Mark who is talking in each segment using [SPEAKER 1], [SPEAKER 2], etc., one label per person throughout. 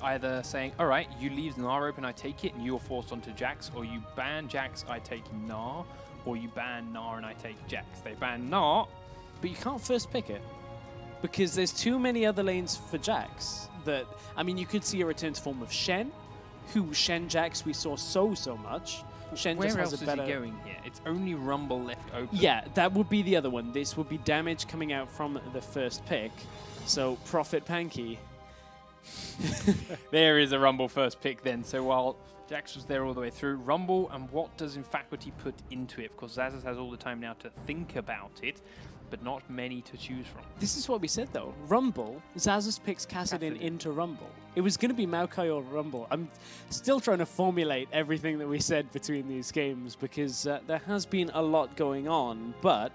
[SPEAKER 1] either saying, all right, you leave Gnar open, I take it, and you're forced onto Jax, or you ban Jax, I take Gnar, or you ban Gnar and I take Jax. They ban Gnar.
[SPEAKER 2] But you can't first pick it, because there's too many other lanes for Jax. That, I mean, you could see a return to form of Shen, who Shen Jax we saw so much. Shen
[SPEAKER 1] Where
[SPEAKER 2] just
[SPEAKER 1] else
[SPEAKER 2] has a
[SPEAKER 1] is
[SPEAKER 2] better...
[SPEAKER 1] he going here? It's only Rumble left open.
[SPEAKER 2] Yeah, that would be the other one. This would be damage coming out from the first pick. So, Profit Panky.
[SPEAKER 1] There is a Rumble first pick then. So while Jax was there all the way through, Rumble, and what does Faculty put into it? Of course, Xaxus has all the time now to think about it, but not many to choose from.
[SPEAKER 2] This is what we said though. Rumble, Xaxus picks KaSing into Rumble. It was going to be Maokai or Rumble. I'm still trying to formulate everything that we said between these games because there has been a lot going on, but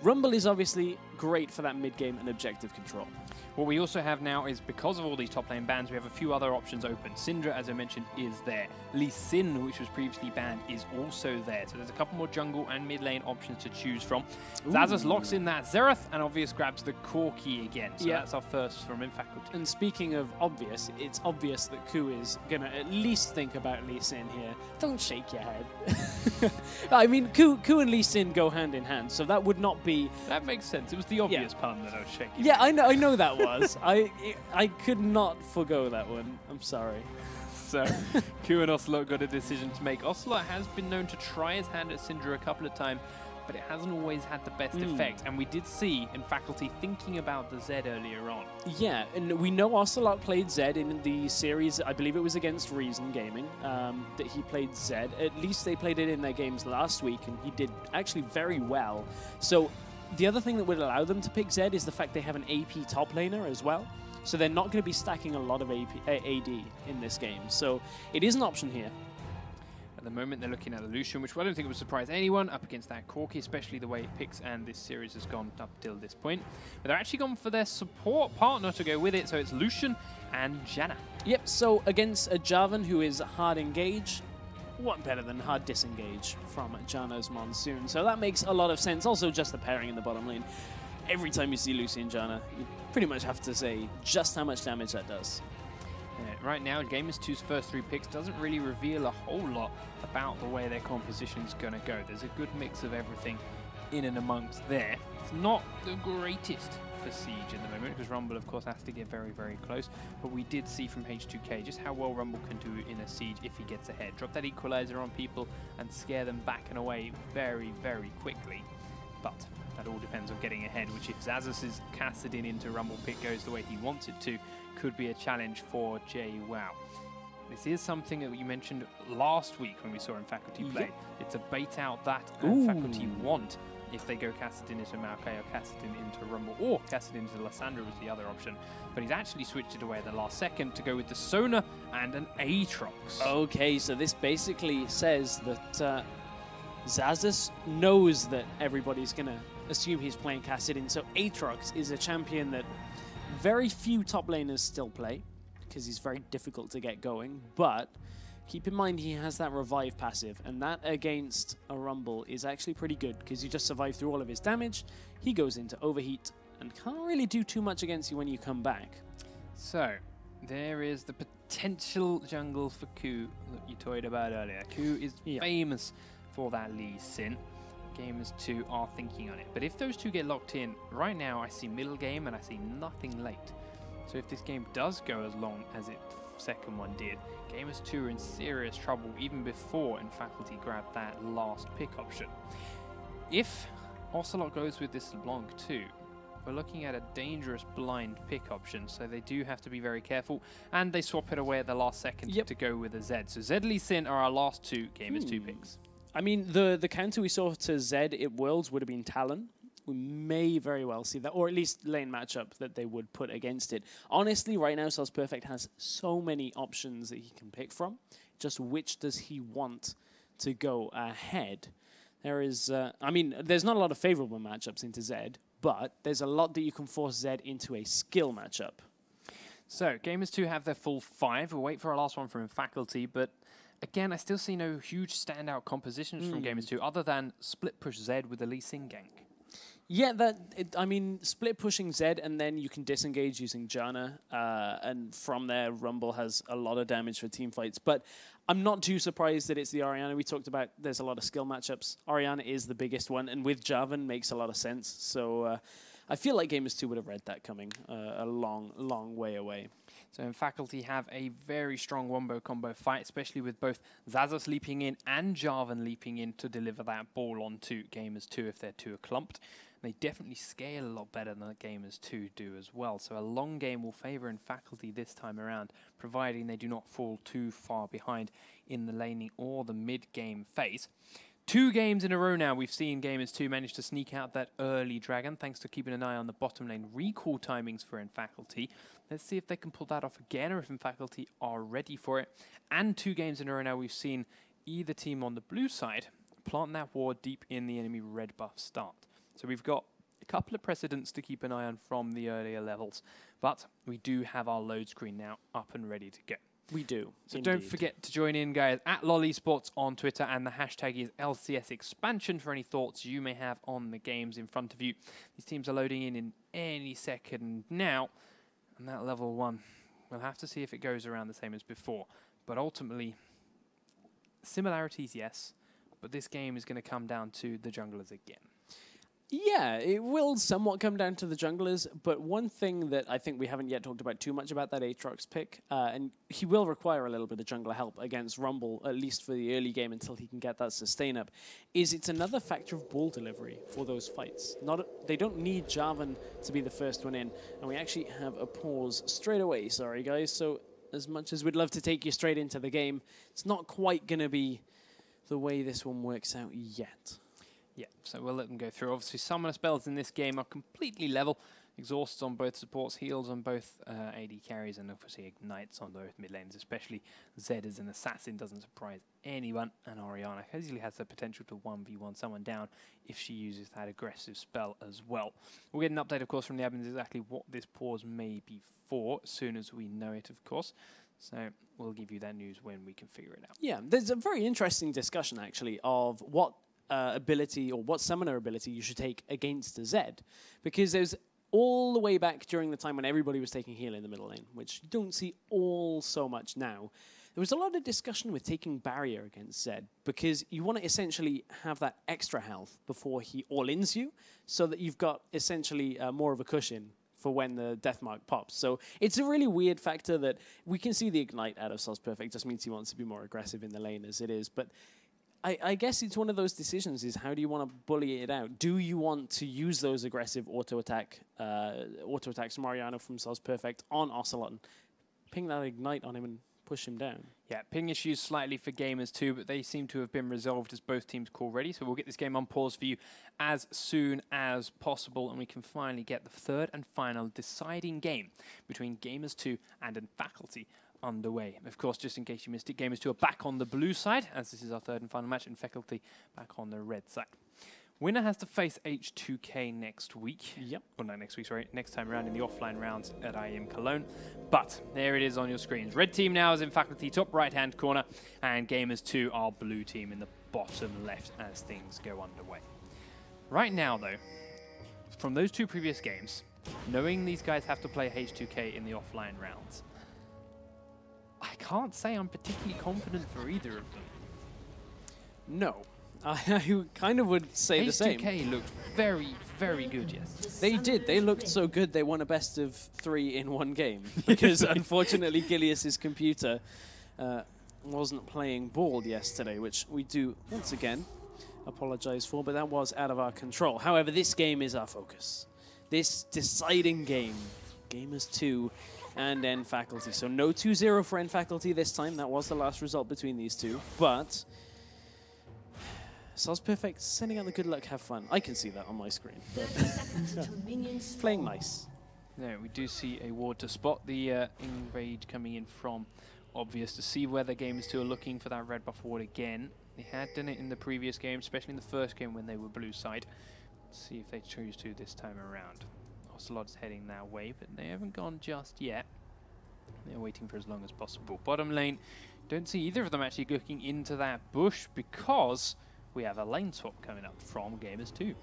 [SPEAKER 2] Rumble is obviously great for that mid-game and objective control.
[SPEAKER 1] What we also have now is, because of all these top lane bans, we have a few other options open. Syndra, as I mentioned, is there. Lee Sin, which was previously banned, is also there. So there's a couple more jungle and mid lane options to choose from. Xaxus locks in that Xerath, and Obvious grabs the Corki again. So that's our first from Faculty.
[SPEAKER 2] And speaking of obvious, it's obvious that Ku is going to at least think about Lee Sin here. Don't shake your head. I mean, Ku and Lee Sin go hand in hand, so that would not be...
[SPEAKER 1] That makes sense. It was the obvious pun that I was shaking.
[SPEAKER 2] Yeah, I know that was. I could not forgo that one. I'm sorry.
[SPEAKER 1] So, Ku and Ocelote got a decision to make. Ocelote has been known to try his hand at Syndra a couple of times, but it hasn't always had the best effect. And we did see in Faculty thinking about the Zed earlier on.
[SPEAKER 2] Yeah, and we know Ocelote played Zed in the series, I believe it was against Reason Gaming, that he played Zed. At least they played it in their games last week, and he did actually very well. So the other thing that would allow them to pick Zed is the fact they have an AP top laner as well. So they're not going to be stacking a lot of AD in this game. So it is an option here.
[SPEAKER 1] At the moment, they're looking at the Lucian, which I don't think would surprise anyone up against that Corki, especially the way it picks, and this series has gone up till this point. But they're actually gone for their support partner to go with it, so it's Lucian and Janna.
[SPEAKER 2] Yep, so against a Jarvan who is hard engage, what better than hard disengage from Janna's Monsoon? So that makes a lot of sense. Also, just the pairing in the bottom lane. Every time you see Lucian Janna, you pretty much have to say just how much damage that does.
[SPEAKER 1] Right now, Gamers2's first 3 picks doesn't really reveal a whole lot about the way their composition's going to go. There's a good mix of everything in and amongst there. It's not the greatest for Siege at the moment, because Rumble, of course, has to get very, very close. But we did see from H2K just how well Rumble can do in a Siege if he gets ahead. Drop that equalizer on people and scare them back and away very, very quickly. But that all depends on getting ahead, which if Xaxus's KaSing into Rumble pick goes the way he wants it to, could be a challenge for Jwaow. This is something that you mentioned last week when we saw in Faculty play. It's a bait out that Faculty want if they go KaSing into Maokai or KaSing into Rumble, or KaSing into Lysandra was the other option. But he's actually switched it away at the last second to go with the Sona and an Aatrox.
[SPEAKER 2] Okay, so this basically says that Xaxus knows that everybody's going to assume he's playing KaSing, so Aatrox is a champion that very few top laners still play, because he's very difficult to get going, but keep in mind he has that revive passive, and that against a Rumble is actually pretty good, because you just survive through all of his damage, he goes into overheat, and can't really do too much against you when you come back.
[SPEAKER 1] So, there is the potential jungle for Ku that you toyed about earlier. Ku is famous for that Lee Sin. Gamers2 are thinking on it. But if those two get locked in, right now I see middle game and I see nothing late. So if this game does go as long as its second one did, Gamers2 are in serious trouble even before Faculty grabbed that last pick option. If Ocelote goes with this LeBlanc too, we're looking at a dangerous blind pick option, so they do have to be very careful, and they swap it away at the last second to go with a Zed. So Zed Lee Sin are our last two Gamers2 picks.
[SPEAKER 2] I mean, the counter we saw to Zed at Worlds would have been Talon. We may very well see that, or at least lane matchup that they would put against it. Honestly, right now, SozPurefect has so many options that he can pick from. Just which does he want to go ahead? There is, I mean, there's not a lot of favorable matchups into Zed, but there's a lot that you can force Zed into a skill matchup.
[SPEAKER 1] So, Gamers2 have their full 5. We'll wait for our last one from Faculty, but again, I still see no huge standout compositions from Gamers2 other than split push Zed with the Lee Sin gank.
[SPEAKER 2] Yeah, I mean, split pushing Zed, and then you can disengage using Janna, and from there, Rumble has a lot of damage for team fights. But I'm not too surprised that it's the Orianna we talked about. There's a lot of skill matchups. Orianna is the biggest one, and with Jarvan makes a lot of sense. So I feel like Gamers 2 would have read that coming a long, long way away.
[SPEAKER 1] So in Faculty have a very strong wombo combo fight, especially with both Xaxus leaping in and Jarvan leaping in to deliver that ball onto Gamers 2 if they're too clumped. They definitely scale a lot better than the Gamers 2 do as well. So a long game will favour in Faculty this time around, providing they do not fall too far behind in the laning or the mid-game phase. 2 games in a row now, we've seen Gamers 2 manage to sneak out that early dragon, thanks to keeping an eye on the bottom lane recall timings for in Faculty. Let's see if they can pull that off again, or if in Faculty are ready for it. And 2 games in a row now, we've seen either team on the blue side plant that ward deep in the enemy red buff start. So we've got a couple of precedents to keep an eye on from the earlier levels, but we do have our load screen now up and ready to go.
[SPEAKER 2] We do.
[SPEAKER 1] So
[SPEAKER 2] indeed.
[SPEAKER 1] Don't forget to join in, guys, at LollySports on Twitter, and the hashtag is LCS Expansion for any thoughts you may have on the games in front of you. These teams are loading in any second now, and that level 1, we'll have to see if it goes around the same as before. But ultimately, similarities, yes, but this game is going to come down to the junglers again.
[SPEAKER 2] Yeah, it will somewhat come down to the junglers, but one thing that I think we haven't yet talked about too much about that Aatrox pick, and he will require a little bit of jungler help against Rumble, at least for the early game until he can get that sustain up, is it's another factor of ball delivery for those fights. They don't need Jarvan to be the first one in, and we actually have a pause straight away, sorry guys, so as much as we'd love to take you straight into the game, it's not quite going to be the way this one works out yet.
[SPEAKER 1] Yeah, so we'll let them go through. Obviously, summoner spells in this game are completely level. Exhausts on both supports, heals on both AD carries, and obviously ignites on both mid lanes, especially Zed as an assassin doesn't surprise anyone, and Orianna easily has the potential to 1v1 someone down if she uses that aggressive spell as well. We'll get an update, of course, from the admins exactly what this pause may be for, as soon as we know it, of course. So we'll give you that news when we can figure it out.
[SPEAKER 2] Yeah, there's a very interesting discussion, actually, of what ability or what summoner ability you should take against a Zed, because there's all the way back during the time when everybody was taking heal in the middle lane, which you don't see all so much now. There was a lot of discussion with taking barrier against Zed, because you want to essentially have that extra health before he all-ins you, so that you've got essentially more of a cushion for when the death mark pops. So it's a really weird factor that we can see the ignite out of SozPurefect, just means he wants to be more aggressive in the lane as it is, but I guess it's one of those decisions, is how do you want to bully it out? Do you want to use those aggressive auto-attacks from Orianna from SozPurefect on Ocelote and ping that ignite on him and push him down?
[SPEAKER 1] Yeah, ping issues slightly for Gamers too, but they seem to have been resolved as both teams call ready, so we'll get this game on pause for you as soon as possible, and we can finally get the third and final deciding game between Gamers 2 and Faculty underway. Of course, just in case you missed it, Gamers 2 are back on the blue side, as this is our third and final match, and Faculty back on the red side. Winner has to face H2K next week.
[SPEAKER 2] Yep.
[SPEAKER 1] Well, no, next week, sorry. Next time around in the offline rounds at IEM Cologne. But there it is on your screens. Red team now is in Faculty top right-hand corner, and Gamers 2 are blue team in the bottom left as things go underway. Right now, though, from those 2 previous games, knowing these guys have to play H2K in the offline rounds, I can't say I'm particularly confident for either of them.
[SPEAKER 2] No. I kind of would say the same.
[SPEAKER 1] H2K looked very, very good yesterday.
[SPEAKER 2] They did. They looked so good they won a best of 3 in one game. Because unfortunately, Gilius's computer wasn't playing ball yesterday, which we do, once again, apologize for, but that was out of our control. However, this game is our focus. This deciding game, Gamers 2 and N Faculty. So no 2-0 for N Faculty this time. That was the last result between these two. But SozPurefect sending out the good luck, have fun. I can see that on my screen. But playing nice.
[SPEAKER 1] Yeah, we do see a ward to spot the invade coming in from Obvious to see whether Gamers 2 are looking for that red buff ward again. They had done it in the previous game, especially in the first game when they were blue side. Let's see if they choose to this time around. Ocelote's heading that way, but they haven't gone just yet. They're waiting for as long as possible. Bottom lane, don't see either of them actually looking into that bush, because we have a lane swap coming up from Gamers2.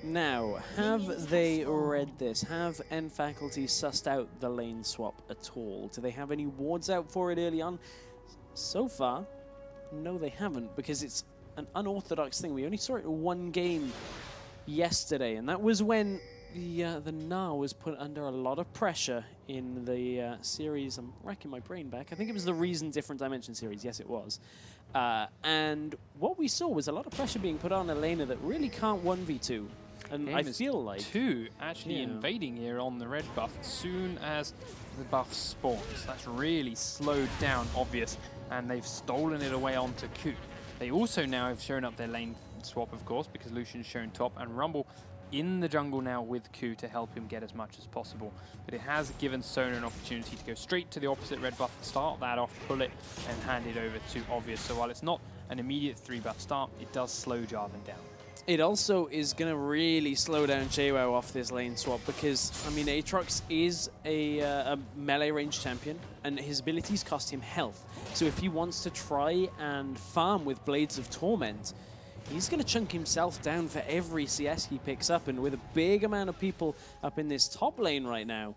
[SPEAKER 2] Now, have they read this? Have N-Faculty sussed out the lane swap at all? Do they have any wards out for it early on? So far, no they haven't, because it's an unorthodox thing. We only saw it in one game yesterday, and that was when the Na was put under a lot of pressure in the series. I'm racking my brain back. I think it was the Reason Different Dimension series. Yes, it was. And what we saw was a lot of pressure being put on a laner that really can't 1v2. And I feel like
[SPEAKER 1] two actually invading here on the red buff as soon as the buff spawns. That's really slowed down Obvious, and they've stolen it away onto Q. They also now have shown up their lane swap, of course, because Lucian's shown top, and Rumble in the jungle now with Q to help him get as much as possible. But it has given Sona an opportunity to go straight to the opposite red buff, start that off, pull it, and hand it over to Obvious. So while it's not an immediate 3-buff start, it does slow Jarvan down.
[SPEAKER 2] It also is going to really slow down Jwaow off this lane swap because, I mean, Aatrox is a melee range champion and his abilities cost him health. So if he wants to try and farm with Blades of Torment, he's going to chunk himself down for every CS he picks up, and with a big amount of people up in this top lane right now,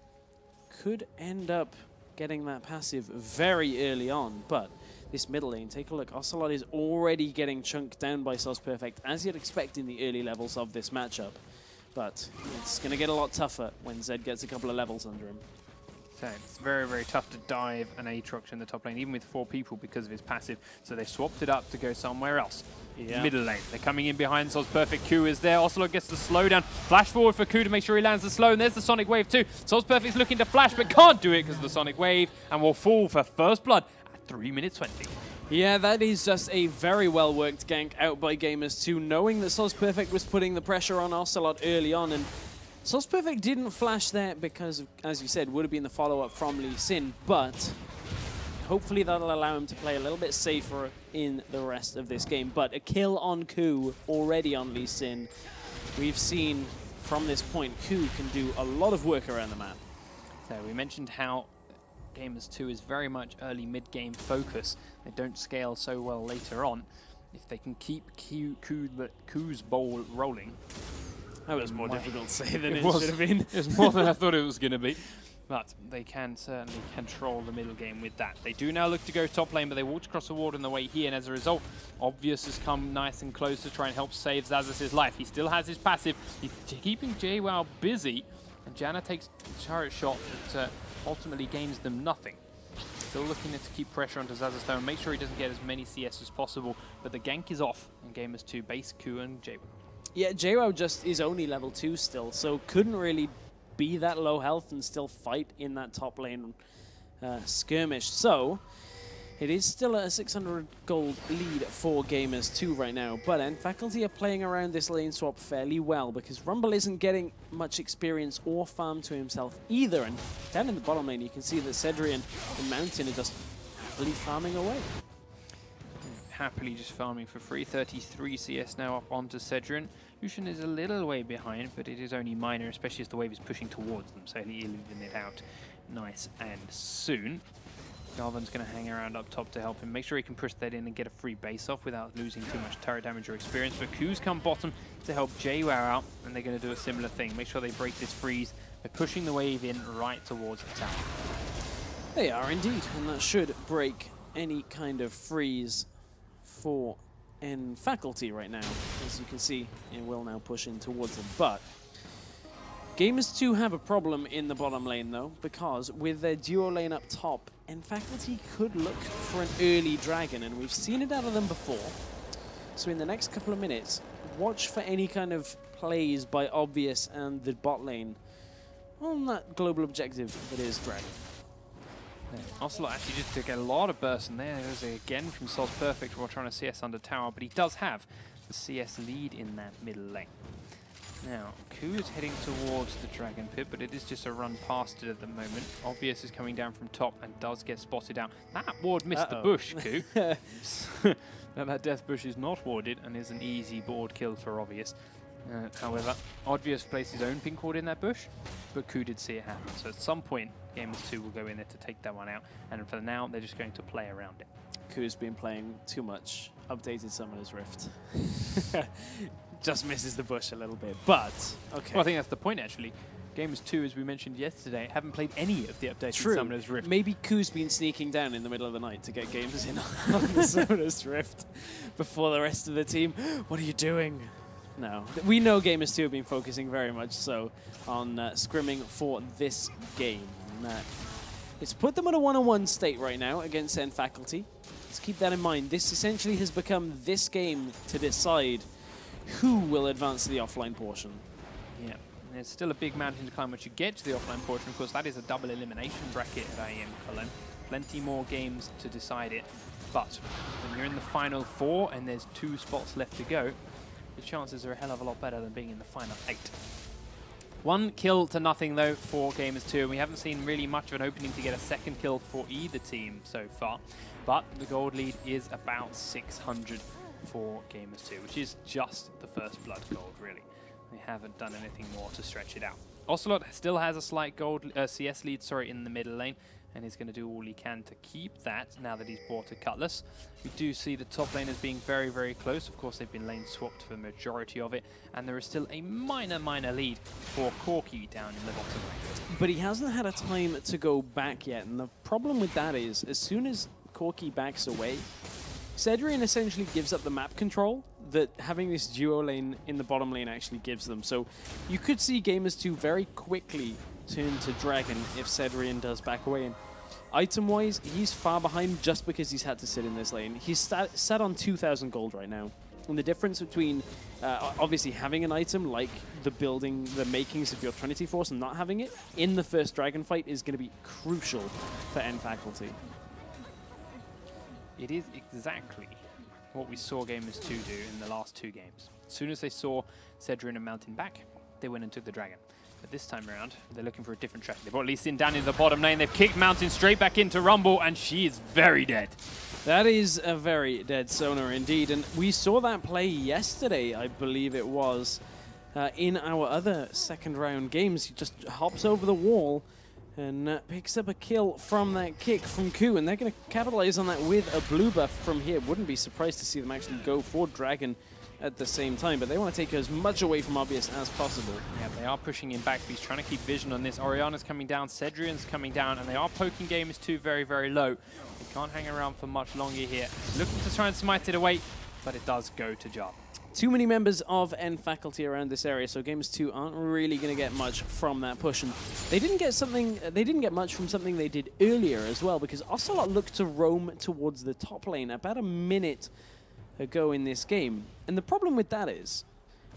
[SPEAKER 2] could end up getting that passive very early on. But this middle lane, take a look, Ocelote is already getting chunked down by SozPurefect, as you'd expect in the early levels of this matchup. But it's going to get a lot tougher when Zed gets a couple of levels under him.
[SPEAKER 1] So it's very, very tough to dive an Aatrox in the top lane, even with 4 people because of his passive. So they swapped it up to go somewhere else. Middle lane. They're coming in behind SozPurefect. Q is there. Ocelote gets the slowdown. Flash forward for Q to make sure he lands the slow. And there's the Sonic Wave too. SozPurefect's looking to flash, but can't do it because of the Sonic Wave, and will fall for first blood at 3 minutes 20.
[SPEAKER 2] Yeah, that is just a very well-worked gank out by Gamers2, knowing that SozPurefect was putting the pressure on Ocelote early on, and SozPurefect didn't flash there because, as you said, would have been the follow-up from Lee Sin, but hopefully that'll allow him to play a little bit safer in the rest of this game. But a kill on Ku already on Lee Sin. We've seen from this point, Ku can do a lot of work around the map.
[SPEAKER 1] So we mentioned how Gamers2 is very much early mid-game focus. They don't scale so well later on. If they can keep Ku's bowl rolling.
[SPEAKER 2] That was more difficult to say than it should have been.
[SPEAKER 1] It was more than I thought it was going to be. But they can certainly control the middle game with that. They do now look to go top lane, but they walked across the ward on the way here, and as a result, Obvious has come nice and close to try and help save Xaxus' life. He still has his passive. He's keeping Jwaow busy, and Janna takes a turret shot that ultimately gains them nothing. Still looking to keep pressure onto Xaxus though and make sure he doesn't get as many CS as possible, but the gank is off, and Gamers2 base Q and Jwaow.
[SPEAKER 2] Yeah, Jwaow just is only level 2 still, so couldn't really be that low health and still fight in that top lane skirmish. So it is still a 600 gold lead for Gamers2 right now, but N-Faculty are playing around this lane swap fairly well because Rumble isn't getting much experience or farm to himself either, and down in the bottom lane you can see that Sedrion and Mountain are just happily farming away.
[SPEAKER 1] Happily just farming for free. 33 CS now up onto Sedrion. Lucian is a little way behind, but it is only minor, especially as the wave is pushing towards them, so he'll even it out nice and soon. Jarvan's going to hang around up top to help him, make sure he can push that in and get a free base off without losing too much turret damage or experience. But Q's come bottom to help Jwaow out, and they're going to do a similar thing. Make sure they break this freeze by pushing the wave in right towards the tower.
[SPEAKER 2] They are indeed, and that should break any kind of freeze for N-Faculty right now. As you can see, it will now push in towards them. But Gamers2 have a problem in the bottom lane though, because with their duo lane up top, N-Faculty could look for an early dragon, and we've seen it out of them before. So in the next couple of minutes, watch for any kind of plays by Obvious and the bot lane on that global objective that is dragon.
[SPEAKER 1] Ocelote actually just took a lot of burst in there. There's again from SozPurefect while trying to CS under tower, but he does have the CS lead in that middle lane. Now, Ku is heading towards the Dragon Pit, but it is just a run past it at the moment. Obvious is coming down from top and does get spotted out. That ward missed the bush, Ku. Now that death bush is not warded and is an easy board kill for Obvious. However, Obvious placed his own pink ward in that bush, but Ku did see it happen. So at some point, Gamers2 will go in there to take that one out, and for now, they're just going to play around it.
[SPEAKER 2] Ku's been playing too much updated Summoner's Rift. Just misses the bush a little bit, but okay.
[SPEAKER 1] Well, I think that's the point, actually. Gamers 2, as we mentioned yesterday, haven't played any of the updated Summoner's Rift.
[SPEAKER 2] Maybe Ku's been sneaking down in the middle of the night to get gamers in on the Summoner's Rift before the rest of the team. What are you doing? No. We know Gamers 2 have been focusing very much so on scrimming for this game. It's put them in a 1-on-1 state right now against N Faculty. Let's keep that in mind. This essentially has become this game to decide who will advance to the offline portion.
[SPEAKER 1] Yeah. There's still a big mountain to climb once you get to the offline portion. Of course, that is a double elimination bracket at IEM Cologne. Plenty more games to decide it. But when you're in the final 4 and there's 2 spots left to go, the chances are a hell of a lot better than being in the final 8. 1 kill to nothing, though, for Gamers 2. And we haven't seen really much of an opening to get a second kill for either team so far. But the gold lead is about 600 for Gamers 2, which is just the first blood gold, really. They haven't done anything more to stretch it out. Ocelote still has a slight gold CS lead, in the middle lane, and he's going to do all he can to keep that now that he's bought a Cutlass. We do see the top lane as being very, very close. Of course, they've been lane swapped for the majority of it, and there is still a minor lead for Corki down in the bottom lane.
[SPEAKER 2] But he hasn't had a time to go back yet, and the problem with that is, as soon as Corki backs away, Sedrion essentially gives up the map control that having this duo lane in the bottom lane actually gives them. So you could see Gamers 2 very quickly turn to Dragon if Sedrion does back away. And item-wise, he's far behind just because he's had to sit in this lane. He's sat on 2,000 gold right now. And the difference between obviously having an item like the makings of your Trinity Force and not having it in the first Dragon fight is going to be crucial for N Faculty.
[SPEAKER 1] It is exactly what we saw Gamers 2 do in the last 2 games. As soon as they saw Sedrion and Mountain back, they went and took the Dragon. But this time around, they're looking for a different strategy. They've brought Lee Sin down into the bottom lane. They've kicked Mountain straight back into Rumble, and she is very dead.
[SPEAKER 2] That is a very dead Sona indeed. And we saw that play yesterday, I believe it was, in our other second round games. He just hops over the wall and picks up a kill from that kick from Ku, and they're going to capitalize on that with a blue buff from here. Wouldn't be surprised to see them actually go for Dragon at the same time, but they want to take as much away from Obvious as possible.
[SPEAKER 1] Yeah, they are pushing him back, but he's trying to keep vision on this. Orianna's coming down, Sedrion's coming down, and they are poking Gamers 2 very, very low. They can't hang around for much longer here. Looking to try and smite it away, but it does go to Jarvan.
[SPEAKER 2] Too many members of N Faculty around this area, so Gamers 2 aren't really going to get much from that push. And they didn't get much from something they did earlier as well, because Ocelote looked to roam towards the top lane about a minute ago in this game. And the problem with that is,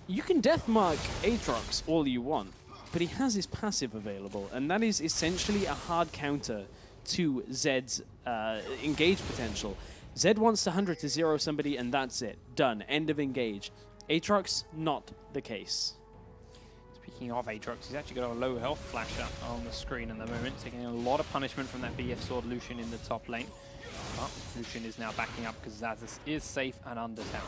[SPEAKER 2] you can deathmark Aatrox all you want, but he has his passive available, and that is essentially a hard counter to Zed's engage potential. Zed wants to 100 to 0 somebody, and that's it. Done. End of engage. Aatrox, not the case.
[SPEAKER 1] Speaking of Aatrox, he's actually got a low health flasher on the screen at the moment, taking a lot of punishment from that BF sword Lucian in the top lane. But Lucian is now backing up because Xaxus is safe and under tower.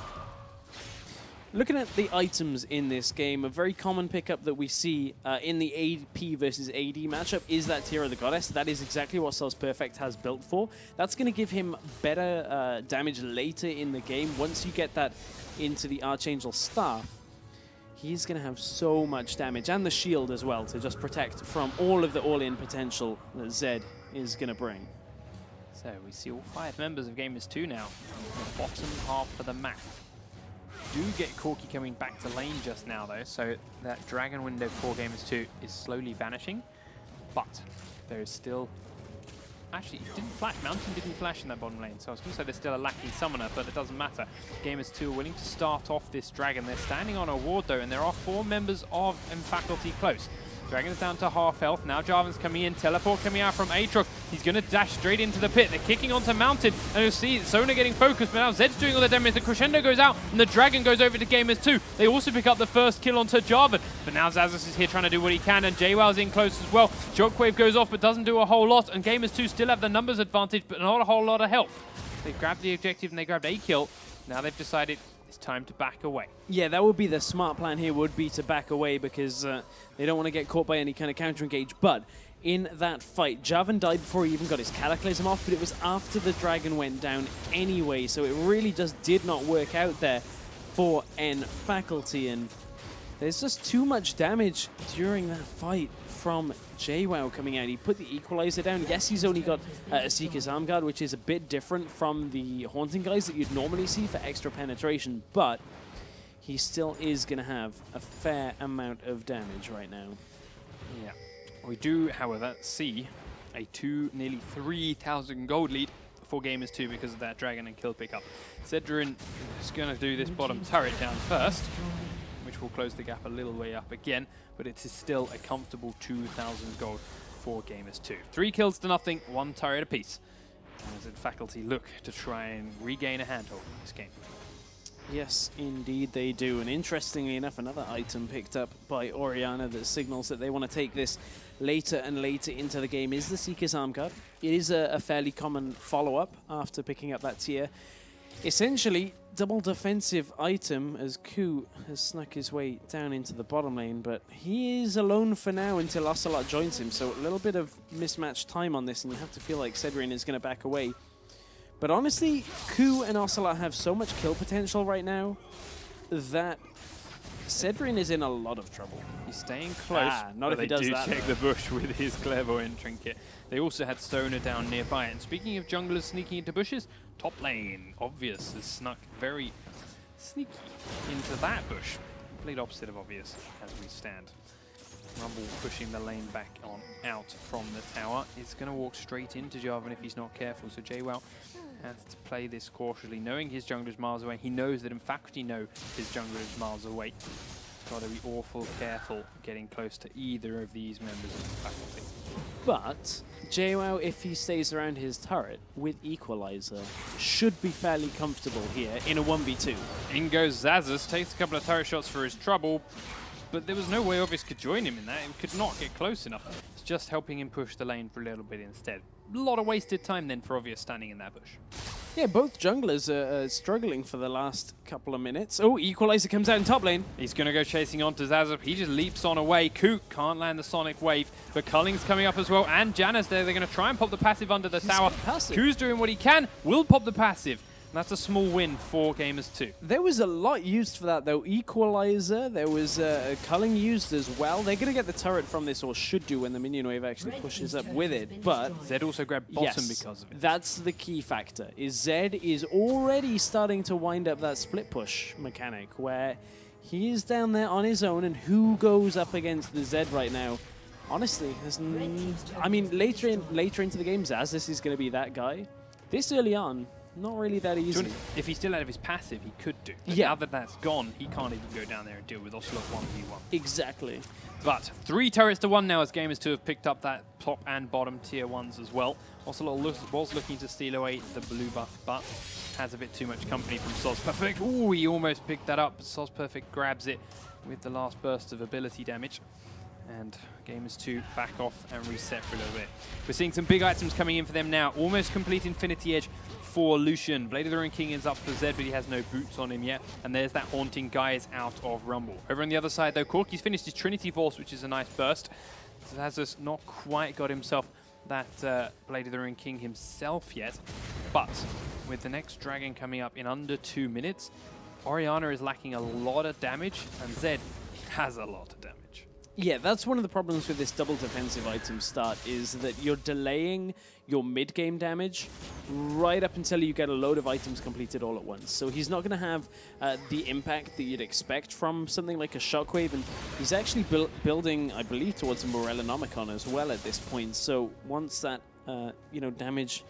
[SPEAKER 2] Looking at the items in this game, a very common pickup that we see in the AP versus AD matchup is that Tear of the Goddess. That is exactly what SozPurefect has built for. That's going to give him better damage later in the game. Once you get that into the Archangel staff, he's going to have so much damage, and the shield as well, to just protect from all of the all-in potential that Zed is going to bring.
[SPEAKER 1] So we see all 5 members of Gamers 2 now in the bottom half of the map. Do get Corki coming back to lane just now, though, so that Dragon window for Gamers 2 is slowly vanishing, but there is still... Actually, it didn't flash. Mountain didn't flash in that bottom lane, so I was going to say there's still a lacking summoner, but it doesn't matter. Gamers 2 are willing to start off this Dragon. They're standing on a ward, though, and there are 4 members of N Faculty close. Dragon's down to half health. Now Jarvan's coming in. Teleport coming out from Aatrox. He's going to dash straight into the pit. They're kicking onto Mountain. And you'll see Sona getting focused. But now Zed's doing all the damage. The crescendo goes out. And the Dragon goes over to Gamers 2. They also pick up the first kill onto Jarvan. But now Xaxus is here trying to do what he can. And Jwow's in close as well. Shockwave goes off but doesn't do a whole lot. And Gamers 2 still have the numbers advantage, but not a whole lot of health. They grabbed the objective and they grabbed a kill. Now they've decided it's time to back away.
[SPEAKER 2] Yeah, that would be the smart plan here, would be to back away, because they don't want to get caught by any kind of counter engage. But in that fight. Jarvan died before he even got his Cataclysm off, but it was after the dragon went down anyway, so it really just did not work out there for N Faculty, and there's just too much damage during that fight from Jwaow coming out. He put the Equalizer down. Yes, he's only got a Seeker's Arm Guard, which is a bit different from the Haunting guys that you'd normally see for extra penetration, but he still is going to have a fair amount of damage right now.
[SPEAKER 1] Yeah. We do, however, see a nearly 3,000 gold lead for Gamers 2 because of that dragon and kill pickup. Sedrion is going to do this bottom turret down first, which will close the gap a little way up again, but it is still a comfortable 2,000 gold for Gamers 2. 3 kills to nothing, 1 turret apiece. As the Faculty look to try and regain a handhold in this game.
[SPEAKER 2] Yes, indeed they do. And interestingly enough, another item picked up by Orianna that signals that they want to take this later and later into the game is the Seeker's Arm Guard. It is a fairly common follow-up after picking up that tier. Essentially, double defensive item as Ku has snuck his way down into the bottom lane, but he is alone for now until Ocelote joins him, so a little bit of mismatched time on this, and you have to feel like Sedrion is going to back away. But honestly, Ku and Ocelote have so much kill potential right now that Sedrion is in a lot of trouble.
[SPEAKER 1] He's staying close,
[SPEAKER 2] not if he does that.
[SPEAKER 1] They do check the bush with his clairvoyant trinket. They also had Sona down nearby. And speaking of junglers sneaking into bushes, top lane, Obvious, has snuck very sneaky into that bush. Complete opposite of Obvious as we stand. Rumble pushing the lane back on out from the tower. It's going to walk straight into Jarvan if he's not careful. So Jwaow has to play this cautiously, knowing his jungler is miles away. He knows that in Faculty know his jungler is miles away. Got to be awful careful getting close to either of these members of the Faculty.
[SPEAKER 2] But Jwaow, if he stays around his turret with Equalizer, should be fairly comfortable here in a 1v2.
[SPEAKER 1] In goes Xaxus, takes a couple of turret shots for his trouble, but there was no way Obvious could join him in that. He could not get close enough. It's just helping him push the lane for a little bit instead. A lot of wasted time then for Obvious standing in that bush.
[SPEAKER 2] Yeah, both junglers are struggling for the last couple of minutes. Oh, Equalizer comes out in top lane.
[SPEAKER 1] He's going to go chasing onto Xaxus. He just leaps on away. Kook can't land the Sonic Wave, but Culling's coming up as well, and Janna's there. They're going to try and pop the passive under the tower. Ku's doing what he can, will pop the passive. That's a small win for Gamers 2.
[SPEAKER 2] There was a lot used for that, though. Equalizer, there was Culling used as well. They're going to get the turret from this, or should do when the minion wave actually pushes up with it. But
[SPEAKER 1] Zed also grabbed bottom because of it.
[SPEAKER 2] That's the key factor, is Zed is already starting to wind up that split push mechanic, where he is down there on his own, and who goes up against the Zed right now? Honestly, I mean, later into the game, Xaxus is going to be that guy. This early on, not really that easy.
[SPEAKER 1] If he's still out of his passive, he could do. But now that that's gone, he can't even go down there and deal with Ocelote 1v1.
[SPEAKER 2] Exactly.
[SPEAKER 1] But 3 turrets to 1 now as Gamers 2 have picked up that top and bottom tier 1s as well. Ocelote was looking to steal away the blue buff, but has a bit too much company from SozPurefect. Ooh, he almost picked that up, but SozPurefect grabs it with the last burst of ability damage. And Gamers 2 back off and reset for a little bit. We're seeing some big items coming in for them now. Almost complete Infinity Edge for Lucian. Blade of the Ruined King is up for Zed, but he has no boots on him yet. And there's that Haunting guy out of Rumble. Over on the other side, though, Corki's finished his Trinity Force, which is a nice burst. Xaxus not quite got himself that Blade of the Ruined King himself yet. But with the next dragon coming up in under 2 minutes, Orianna is lacking a lot of damage, and Zed has a lot of damage.
[SPEAKER 2] Yeah, that's one of the problems with this double defensive item start, is that you're delaying your mid-game damage right up until you get a load of items completed all at once. So he's not going to have the impact that you'd expect from something like a Shockwave, and he's actually building, I believe, towards a Morellonomicon as well at this point. So once that, damage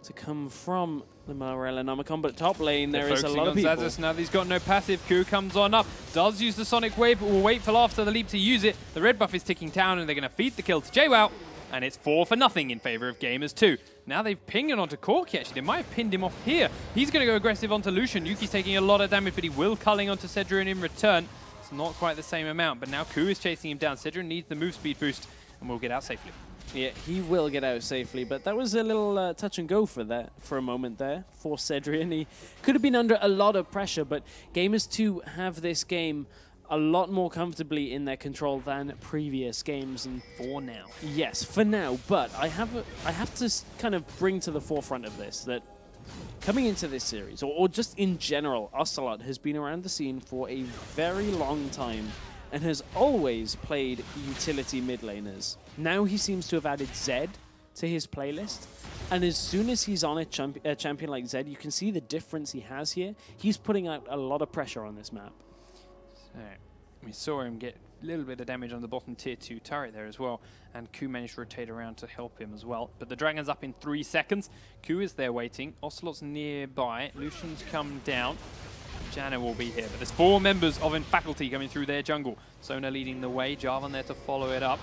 [SPEAKER 2] to come from the Morellonomicon, but top lane there is a lot of people.
[SPEAKER 1] Xaxus now, he's got no passive. Ku comes on up, does use the Sonic Wave, but will wait for after the leap to use it. The red buff is ticking down, and they're going to feed the kill to Jwaow, and it's 4-0 in favor of Gamers 2. Now they've pinged it onto Corki, actually. They might have pinned him off here. He's going to go aggressive onto Lucian. Yuki's taking a lot of damage, but he will culling onto Sedrion in return. It's not quite the same amount, but now Ku is chasing him down. Sedrion needs the move speed boost, and will get out safely.
[SPEAKER 2] Yeah, he will get out safely, but that was a little touch and go for a moment there for Sedrion. He could have been under a lot of pressure, but Gamers 2 have this game a lot more comfortably in their control than previous games. And
[SPEAKER 1] for now.
[SPEAKER 2] Yes, for now. But I have to kind of bring to the forefront of this that coming into this series, or just in general, Ocelote has been around the scene for a very long time and has always played utility mid laners. Now he seems to have added Zed to his playlist. And as soon as he's on a champion like Zed, you can see the difference he has here. He's putting out a lot of pressure on this map.
[SPEAKER 1] So we saw him get a little bit of damage on the bottom tier 2 turret there as well, and Ku managed to rotate around to help him as well. But the Dragon's up in 3 seconds. Ku is there waiting. Ocelote's nearby. Lucian's come down. Janna will be here, but there's 4 members of Faculty coming through their jungle. Sona leading the way. Jarvan there to follow it up.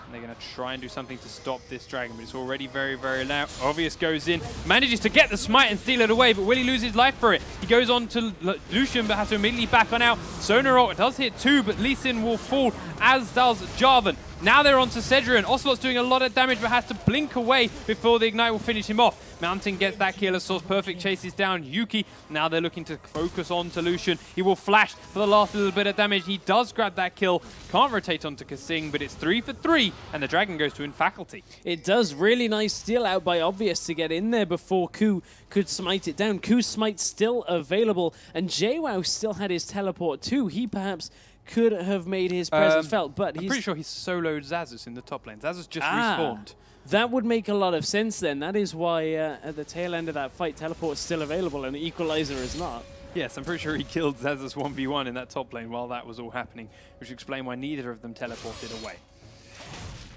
[SPEAKER 1] And they're going to try and do something to stop this Dragon, but it's already very, very loud. Obvious goes in, manages to get the smite and steal it away, but will he lose his life for it? He goes on to Lucian, but has to immediately back on out. Sona ult does hit 2, but Lee Sin will fall, as does Jarvan. Now they're on to Sedrion. Ocelote's doing a lot of damage, but has to blink away before the Ignite will finish him off. Mountain gets that kill as SozPurefect chases down Yuki. Now they're looking to focus on to Lucian. He will flash for the last little bit of damage. He does grab that kill. Can't rotate onto KaSing, but it's 3 for 3, and the Dragon goes to Faculty.
[SPEAKER 2] It does. Really nice steal out by Obvious to get in there before Ku could smite it down. Ku's smite still available, and Jwaow still had his teleport too. He perhaps could have made his presence felt, but
[SPEAKER 1] I'm pretty sure he soloed Xaxus in the top lane. Xaxus just respawned.
[SPEAKER 2] That would make a lot of sense then. That is why at the tail end of that fight, teleport is still available and Equalizer is not. Yes,
[SPEAKER 1] I'm pretty sure he killed Xaxus 1v1 in that top lane while that was all happening, which explains why neither of them teleported away.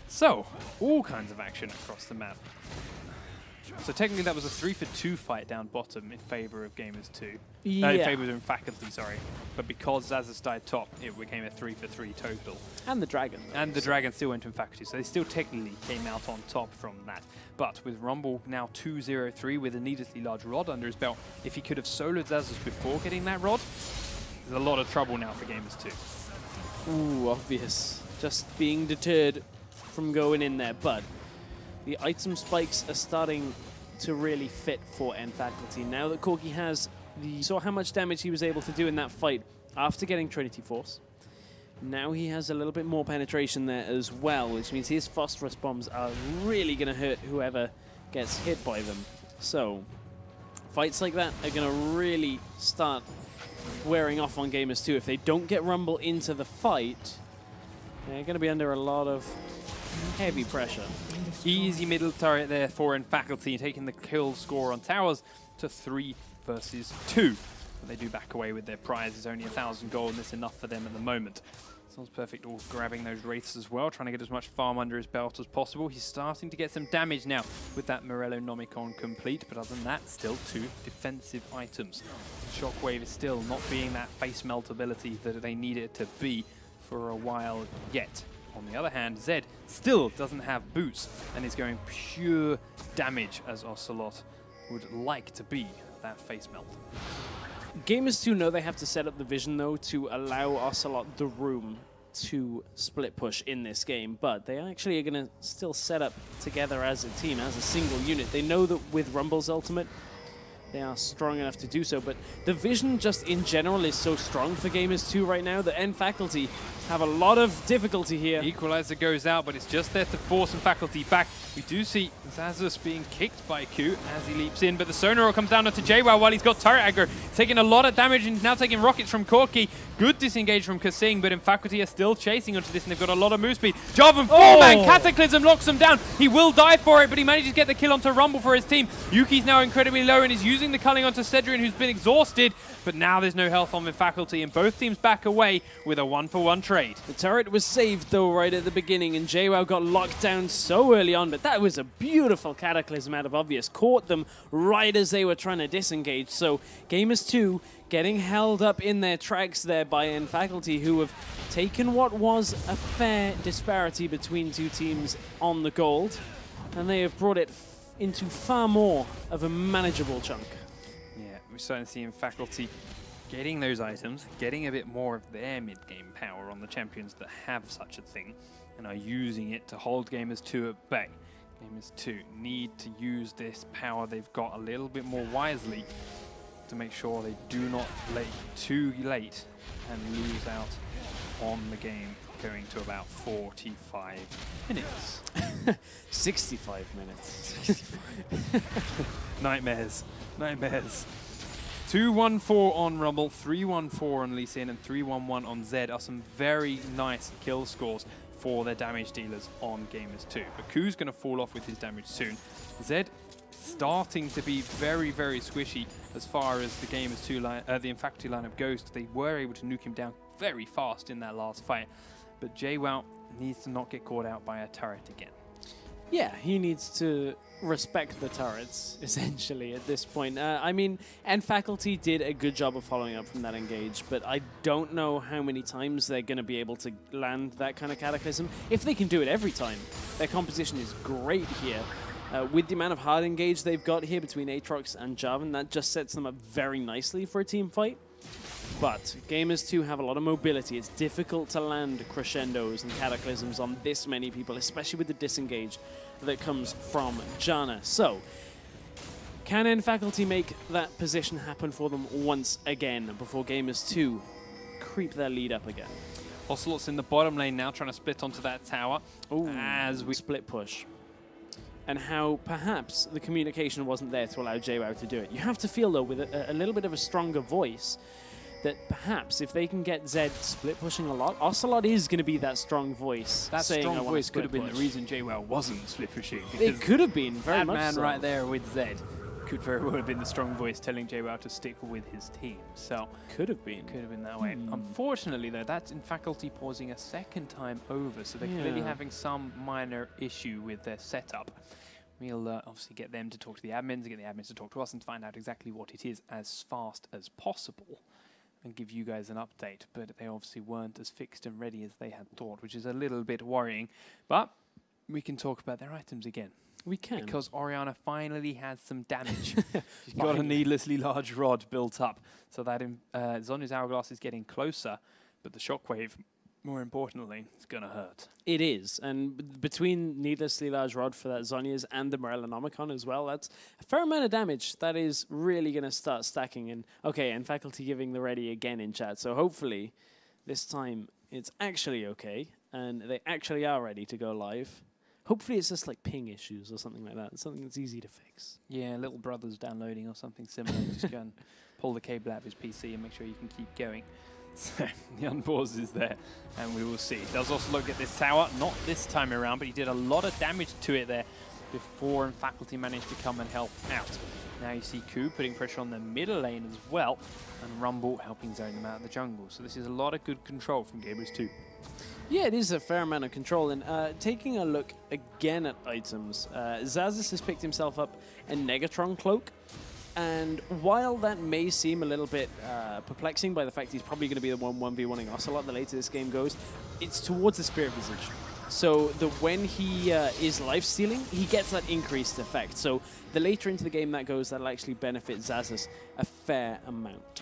[SPEAKER 1] So, all kinds of action across the map. So technically that was a 3 for 2 fight down bottom in favor of Gamers 2.
[SPEAKER 2] Yeah.
[SPEAKER 1] In favor of Faculty, sorry. But because Xaxus died top, it became a 3 for 3 total.
[SPEAKER 2] And the Dragon.
[SPEAKER 1] And the Dragon still went to Faculty, so they still technically came out on top from that. But with Rumble now 2-0-3 with a needlessly large rod under his belt, if he could have soloed Xaxus before getting that rod, there's a lot of trouble now for Gamers 2.
[SPEAKER 2] Ooh, Obvious. Just being deterred from going in there, but the item spikes are starting to really fit for Faculty. Now that Corki has you saw how much damage he was able to do in that fight after getting Trinity Force. Now he has a little bit more penetration there as well, which means his phosphorus bombs are really going to hurt whoever gets hit by them. So fights like that are going to really start wearing off on Gamers 2. If they don't get Rumble into the fight, they're going to be under a lot of heavy pressure.
[SPEAKER 1] Easy middle turret there for Faculty, taking the kill score on towers to 3 versus 2. But they do back away with their prize. It's only 1,000 gold, and it's enough for them at the moment. SozPurefect all grabbing those wraiths as well, trying to get as much farm under his belt as possible. He's starting to get some damage now with that Morello Nomicon complete, but other than that, still 2 defensive items. Shockwave is still not being that face melt ability that they need it to be for a while yet. On the other hand, Zed still doesn't have boots and is going pure damage as Ocelote would like to be that face melt.
[SPEAKER 2] Gamers 2 know they have to set up the vision though to allow Ocelote the room to split push in this game, but they actually are going to still set up together as a team, as a single unit. They know that with Rumble's ultimate, they are strong enough to do so, but the vision just in general is so strong for Gamers 2 right now that Faculty have a lot of difficulty here.
[SPEAKER 1] Equalizer goes out, but it's just there to force Faculty back. We do see Xaxus being kicked by Ku as he leaps in, but the Sona comes down onto Jwaow while he's got turret aggro, taking a lot of damage and now taking rockets from Corki. Good disengage from KaSing, but Faculty are still chasing onto this and they've got a lot of move speed. Jarvan, 4-man Cataclysm locks him down. He will die for it, but he manages to get the kill onto Rumble for his team. Yuki's now incredibly low and is using the culling onto Sedrion, who's been exhausted, but now there's no health on Faculty and both teams back away with a 1-for-1 trade.
[SPEAKER 2] The turret was saved though right at the beginning and Jwaow got locked down so early on, but that was a beautiful Cataclysm out of Obvious. Caught them right as they were trying to disengage. So Gamers 2 getting held up in their tracks there by Faculty, who have taken what was a fair disparity between two teams on the gold, and they have brought it into far more of a manageable chunk.
[SPEAKER 1] Yeah, we're starting to see Faculty getting those items, getting a bit more of their mid-game power on the champions that have such a thing, and are using it to hold Gamers 2 at bay. Gamers 2 need to use this power they've got a little bit more wisely to make sure they do not late too late and lose out on the game, going to about 45 minutes.
[SPEAKER 2] 65 minutes.
[SPEAKER 1] Nightmares. Nightmares. 2-1-4 on Rumble, 3-1-4 on Lee Sin, and 3-1-1 on Zed are some very nice kill scores for their damage dealers on Gamers 2. But Ku's going to fall off with his damage soon. Zed starting to be very, very squishy as far as the Gamers 2 line, the Infaculty lineup goes. They were able to nuke him down very fast in that last fight. But Jwaow needs to not get caught out by a turret again.
[SPEAKER 2] Yeah, he needs to respect the turrets, essentially, at this point. I mean, Faculty did a good job of following up from that engage, but I don't know how many times they're going to be able to land that kind of Cataclysm. If they can do it every time, their composition is great here. With the amount of hard engage they've got here between Aatrox and Jarvan, that just sets them up very nicely for a team fight. But Gamers 2 have a lot of mobility. It's difficult to land crescendos and cataclysms on this many people, especially with the disengage that comes from Janna. So, can Faculty make that position happen for them once again before Gamers 2 creep their lead up again?
[SPEAKER 1] Ocelote's in the bottom lane now, trying to split onto that tower.
[SPEAKER 2] Ooh,
[SPEAKER 1] as we
[SPEAKER 2] split push. And how perhaps the communication wasn't there to allow Jwaow to do it. You have to feel, though, with a little bit of a stronger voice, that perhaps if they can get Zed split pushing a lot, Ocelote is going to be that strong voice.
[SPEAKER 1] That
[SPEAKER 2] saying,
[SPEAKER 1] strong voice could have been the reason Jwaow wasn't split pushing.
[SPEAKER 2] It could have been, very much
[SPEAKER 1] man
[SPEAKER 2] so.
[SPEAKER 1] right there with Zed could very well have been the strong voice telling Jwaow to stick with his team. So
[SPEAKER 2] could have been
[SPEAKER 1] that way. Unfortunately, though, that's in Faculty pausing a second time over, so they're clearly having some minor issue with their setup. We'll obviously get them to talk to the admins, get the admins to talk to us, and find out exactly what it is as fast as possible, and give you guys an update. But they obviously weren't as fixed and ready as they had thought, which is a little bit worrying. But we can talk about their items again.
[SPEAKER 2] We can.
[SPEAKER 1] Because Orianna finally has some damage. She's got a needlessly large rod built up. So that Zhonya's Hourglass is getting closer, but the Shockwave, more importantly, it's going to hurt. It is. And between needlessly large rod for that Zhonya's and the Morellonomicon as well, that's a fair amount of damage. That is really going to start stacking. And okay, and Faculty giving the ready again in chat. So hopefully this time it's actually okay and they actually are ready to go live. Hopefully it's just like ping issues or something like that. Something that's easy to fix. Yeah, little brother's downloading or something similar. Just go and pull the cable out of his PC and make sure you can keep going. So the unpause is there, and we will see. Does Ocelote get this tower? Not this time around, but he did a lot of damage to it there before Faculty managed to come and help out. Now you see Ku putting pressure on the middle lane as well, and Rumble helping zone them out of the jungle. So this is a lot of good control from Gamers 2. Yeah, it is a fair amount of control. And taking a look again at items, Xaxus has picked himself up a Negatron Cloak. And while that may seem a little bit perplexing by the fact he's probably going to be the one 1v1ing Ocelote the later this game goes, it's towards the Spirit Visage. So when he is life-stealing, he gets that increased effect. So the later into the game that goes, that'll actually benefit Xaxus a fair amount.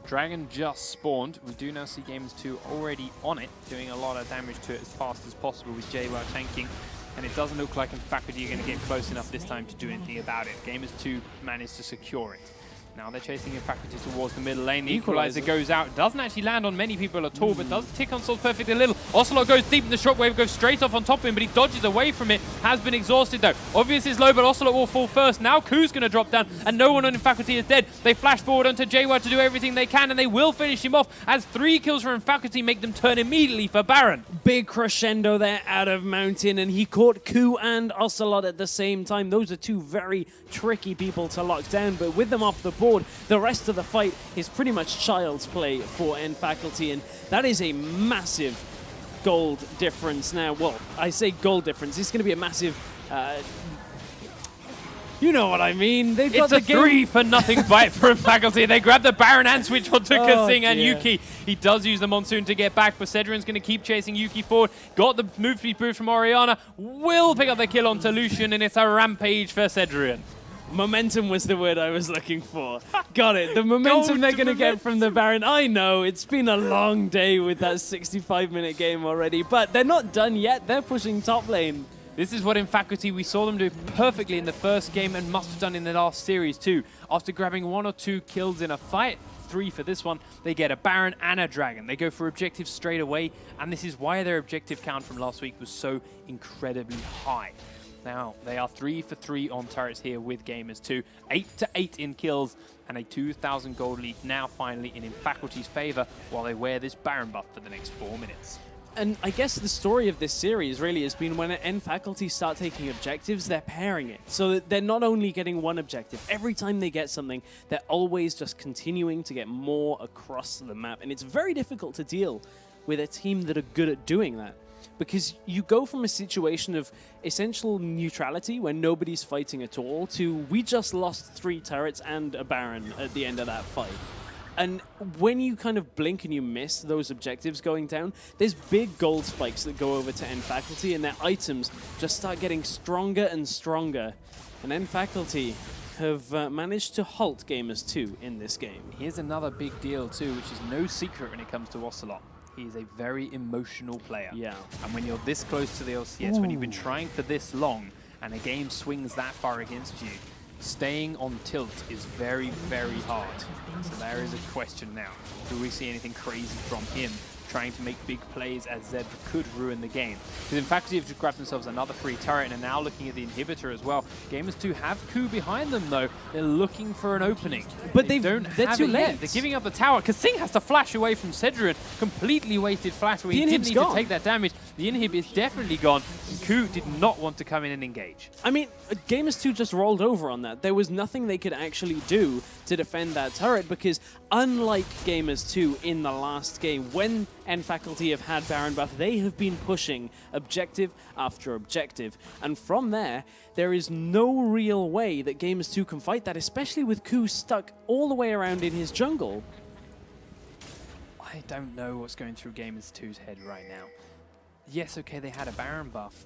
[SPEAKER 1] Dragon just spawned. We do now see Gamers 2 already on it, doing a lot of damage to it as fast as possible with Jwaow tanking. And it doesn't look like, in fact, that you're going to get close enough this time to do anything about it. Gamers 2 managed to secure it. Now they're chasing in Faculty towards the middle lane. The Equalizer goes out. Doesn't actually land on many people at all, but does tick on SozPurefect a little. Ocelote goes deep in the Shockwave, goes straight off on top of him, but he dodges away from it. Has been exhausted though. Obvious is low, but Ocelote will fall first. Now Ku's going to drop down, and no one on Faculty is dead. They flash forward onto Jwaow to do everything they can, and they will finish him off as 3 kills from Faculty make them turn immediately for Baron. Big crescendo there out of Mountain, and he caught Ku and Ocelote at the same time. Those are 2 very tricky people to lock down, but with them off the board, the rest of the fight is pretty much child's play for Faculty, and that is a massive gold difference now. Well, I say gold difference. It's going to be a massive... you know what I mean. They've got a 3-for-nothing fight for Faculty. They grab the Baron and switch onto KaSing and Yuki. He does use the Monsoon to get back, but Sedrion's going to keep chasing Yuki forward. Got the move speed boost from Orianna. Will pick up the kill onto Lucian, and it's a rampage for Sedrion. Momentum was the word I was looking for. Got it. The momentum they're going to get from the Baron. I know, it's been a long day with that 65-minute game already, but they're not done yet. They're pushing top lane. This is what in Faculty we saw them do perfectly in the first game and must have done in the last series too. After grabbing 1 or 2 kills in a fight, 3 for this one. They get a Baron and a Dragon. They go for objectives straight away, and this is why their objective count from last week was so incredibly high. Now, they are 3 for 3 on turrets here with Gamers2. 8 to 8 in kills, and a 2,000 gold lead now finally in Faculty's favor while they wear this Baron buff for the next 4 minutes.
[SPEAKER 2] And I guess the story of this series really has been when Faculty start taking objectives, they're pairing it. So that they're not only getting one objective, every time they get something, they're always just continuing to get more across the map. And it's very difficult to deal with a team that are good at doing that. Because you go from a situation of essential neutrality where nobody's fighting at all to we just lost 3 turrets and a Baron at the end of that fight. And when you kind of blink and you miss those objectives going down, there's big gold spikes that go over to Faculty, and their items just start getting stronger and stronger. And Faculty have managed to halt Gamers2 in this game.
[SPEAKER 1] Here's another big deal too, which is no secret when it comes to Ocelote. He's a very emotional player.
[SPEAKER 2] Yeah.
[SPEAKER 1] And when you're this close to the LCS, when you've been trying for this long, and a game swings that far against you, staying on tilt is very, very hard. So there is a question now. Do we see anything crazy from him trying to make big plays as Zed could ruin the game? Because in fact, they've just grabbed themselves another free turret and are now looking at the inhibitor as well. Gamers2 have Ku behind them though. They're looking for an opening.
[SPEAKER 2] But
[SPEAKER 1] they're
[SPEAKER 2] too late.
[SPEAKER 1] Yet. They're giving up the tower. KaSing has to flash away from Sedrion. Completely wasted flash where he didn't need to take that damage. The inhib is definitely gone. And Ku did not want to come in and engage.
[SPEAKER 2] I mean, Gamers2 just rolled over on that. There was nothing they could actually do to defend that turret because unlike Gamers2 in the last game, when Faculty have had Baron buff, they have been pushing objective after objective. And from there is no real way that Gamers2 can fight that, especially with Ku stuck all the way around in his jungle.
[SPEAKER 1] I don't know what's going through Gamers2's head right now. Yes, okay, they had a Baron buff.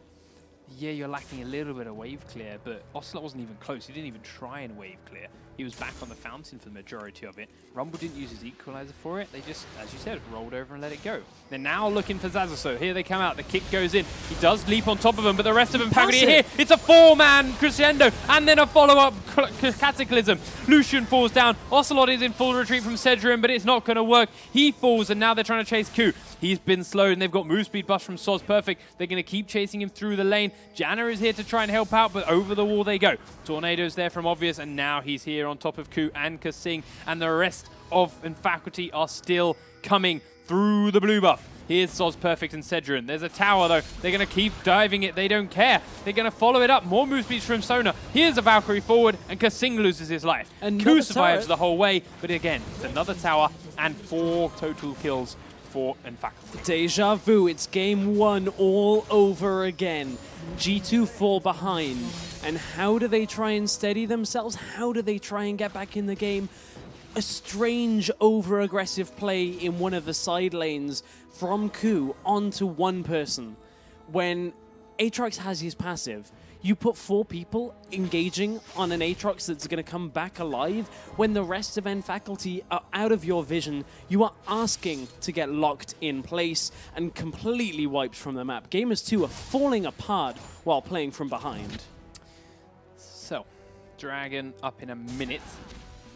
[SPEAKER 1] Yeah, you're lacking a little bit of wave clear, but Ocelote wasn't even close. He didn't even try and wave clear. He was back on the fountain for the majority of it. Rumble didn't use his equalizer for it. They just, as you said, rolled over and let it go. They're now looking for Xaxus. So here they come out. The kick goes in. He does leap on top of them, but the rest of them Faculty here. It's a 4-man crescendo, and then a follow-up cataclysm. Lucian falls down. Ocelote is in full retreat from Sedrion, but it's not going to work. He falls, and now they're trying to chase Ku. He's been slowed, and they've got move speed bust from SozPurefect. They're going to keep chasing him through the lane. Janna is here to try and help out, but over the wall they go. Tornado's there from Obvious, and now he's here on top of Ku and KaSing, and the rest of Faculty are still coming through the blue buff. Here's SozPurefect and Sedrion. There's a tower, though. They're going to keep diving it. They don't care. They're going to follow it up. More move speeds from Sona. Here's a Valkyrie forward, and KaSing loses his life. Ku survives the whole way, but again, it's another tower and 4 total kills for Faculty.
[SPEAKER 2] Deja vu, it's game 1 all over again. G2 fall behind. And how do they try and steady themselves? How do they try and get back in the game? A strange over-aggressive play in one of the side lanes from Ku onto one person. When Aatrox has his passive, you put 4 people engaging on an Aatrox that's going to come back alive. When the rest of Faculty are out of your vision, you are asking to get locked in place and completely wiped from the map. Gamers2 are falling apart while playing from behind.
[SPEAKER 1] So, Dragon up in a minute.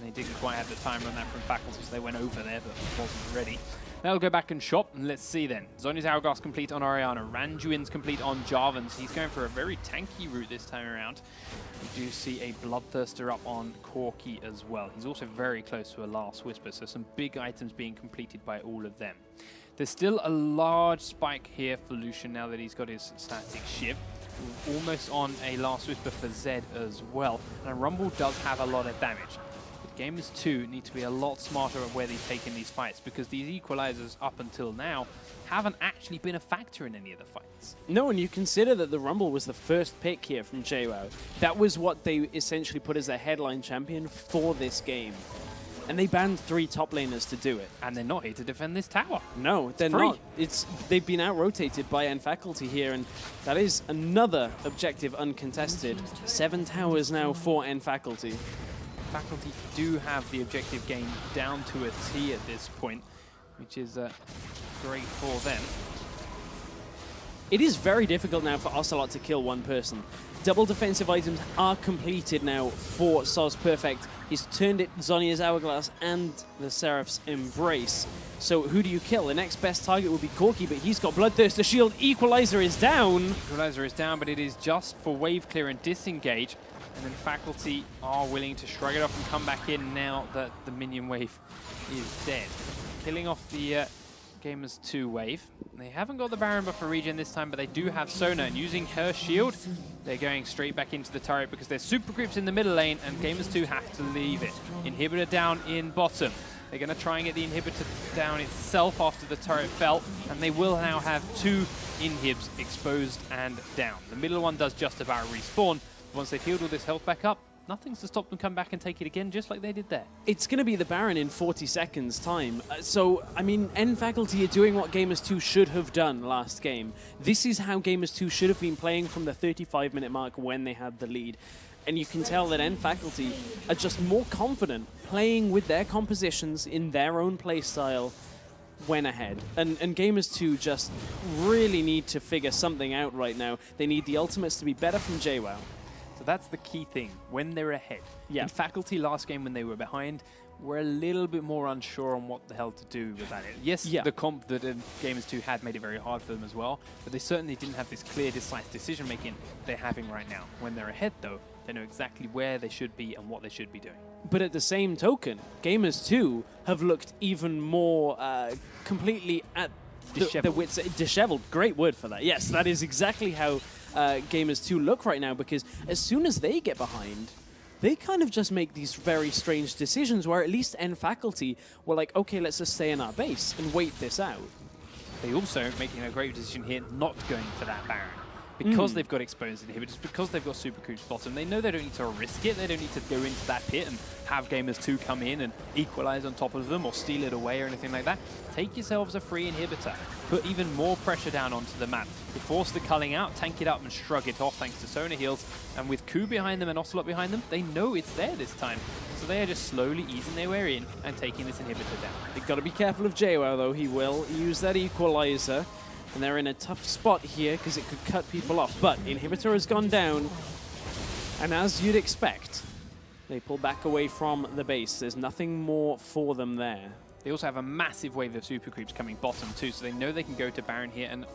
[SPEAKER 1] They didn't quite have the time on that from Faculty, so they went over there, but wasn't ready. They'll go back and shop, and let's see then. Zhonya's Hourglass complete on Orianna. Randuin's complete on Jarvan. So he's going for a very tanky route this time around. We do see a Bloodthirster up on Corki as well. He's also very close to a Last Whisper, so some big items being completed by all of them. There's still a large spike here for Lucian now that he's got his static shiv. Almost on a Last Whisper for Zed as well. And Rumble does have a lot of damage. Gamers2 need to be a lot smarter at where they've taken these fights because these equalizers up until now haven't actually been a factor in any of the fights.
[SPEAKER 2] No, and you consider that the Rumble was the first pick here from Jwaow. That was what they essentially put as their headline champion for this game. And they banned 3 top laners to do it.
[SPEAKER 1] And they're not here to defend this tower.
[SPEAKER 2] No, they're not. They've been out-rotated by Faculty here, and that is another objective uncontested. 7 towers now for Faculty.
[SPEAKER 1] Faculty do have the objective game down to a T at this point, which is great for them.
[SPEAKER 2] It is very difficult now for Ocelote to kill one person. Double defensive items are completed now for SozPurefect. He's turned it Zhonya's Hourglass and the Seraph's Embrace. So who do you kill? The next best target would be Corki, but he's got Bloodthirster Shield. Equalizer is down.
[SPEAKER 1] Equalizer is down, but it is just for wave clear and disengage. And then Faculty are willing to shrug it off and come back in now that the minion wave is dead. Killing off the Gamers 2 wave. They haven't got the Baron buff for regen this time, but they do have Sona, and using her shield, they're going straight back into the turret because there's super creeps in the middle lane, and Gamers 2 have to leave it. Inhibitor down in bottom. They're going to try and get the inhibitor down itself after the turret fell, and they will now have 2 inhibs exposed and down. The middle one does just about respawn. Once they've healed all this health back up, nothing's to stop them come back and take it again, just like they did there.
[SPEAKER 2] It's going to be the Baron in 40 seconds time. So, I mean, Faculty are doing what Gamers 2 should have done last game. This is how Gamers 2 should have been playing from the 35-minute mark when they had the lead. And you can tell that Faculty are just more confident playing with their compositions in their own playstyle when ahead. And Gamers 2 just really need to figure something out right now. They need the ultimates to be better from Jwaow.
[SPEAKER 1] So that's the key thing, when they're ahead.
[SPEAKER 2] Yeah.
[SPEAKER 1] In Faculty last game when they were behind, we're a little bit more unsure on what the hell to do with that. Yes, the comp that Gamers 2 had made it very hard for them as well, but they certainly didn't have this clear, decisive decision-making they're having right now. When they're ahead, though, they know exactly where they should be and what they should be doing.
[SPEAKER 2] But at the same token, Gamers 2 have looked even more completely at the wits. Disheveled, great word for that. Yes, that is exactly how Gamers 2 look right now, because as soon as they get behind, they kind of just make these very strange decisions where at least Faculty were like, okay, let's just stay in our base and wait this out.
[SPEAKER 1] They also making a great decision here not going for that Baron. Because they've got exposed inhibitors, because they've got super creeps bottom, they know they don't need to risk it, they don't need to go into that pit and have Gamers 2 come in and equalize on top of them or steal it away or anything like that. Take yourselves a free inhibitor, put even more pressure down onto the map. You force the culling out, tank it up and shrug it off thanks to Sona heals, and with Ku behind them and Ocelote behind them, they know it's there this time. So they are just slowly easing their way in and taking this inhibitor down.
[SPEAKER 2] They've got to be careful of Jwaow though, he will use that equalizer. And they're in a tough spot here because it could cut people off. But inhibitor has gone down. And as you'd expect, they pull back away from the base. There's nothing more for them there.
[SPEAKER 1] They also have a massive wave of super creeps coming bottom too, so they know they can go to Baron here, and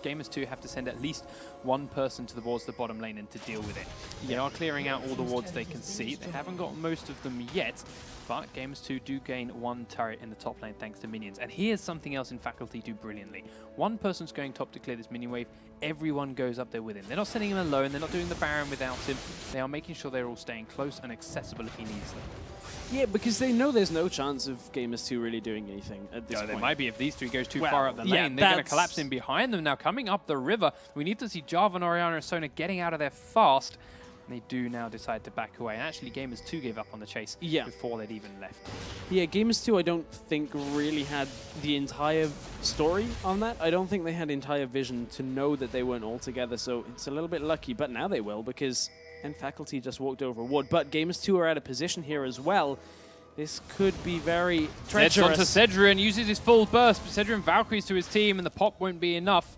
[SPEAKER 1] Gamers 2 have to send at least one person towards the bottom lane and to deal with it. They are clearing out all the wards they can see. They haven't got most of them yet, but Gamers 2 do gain one turret in the top lane thanks to minions. And here's something else Faculty do brilliantly. One person's going top to clear this minion wave, everyone goes up there with him. They're not sending him alone, they're not doing the Baron without him. They are making sure they're all staying close and accessible if he needs them.
[SPEAKER 2] Yeah, because they know there's no chance of Gamers 2 really doing anything at this point.
[SPEAKER 1] There might be if these three goes too far up the lane. They're going to collapse in behind them now. Coming up the river, we need to see Jarvan, Orianna, and Sona getting out of there fast. And they do now decide to back away. And actually, Gamers 2 gave up on the chase before they'd even left.
[SPEAKER 2] Yeah, Gamers 2, I don't think really had the entire story on that. I don't think they had entire vision to know that they weren't all together. So it's a little bit lucky, but now they will because Faculty just walked over a ward. But Gamers 2 are out of position here as well. This could be very treacherous.
[SPEAKER 1] Onto Sedrion, uses his full burst, but Sedrion Valkyries to his team, and the pop won't be enough.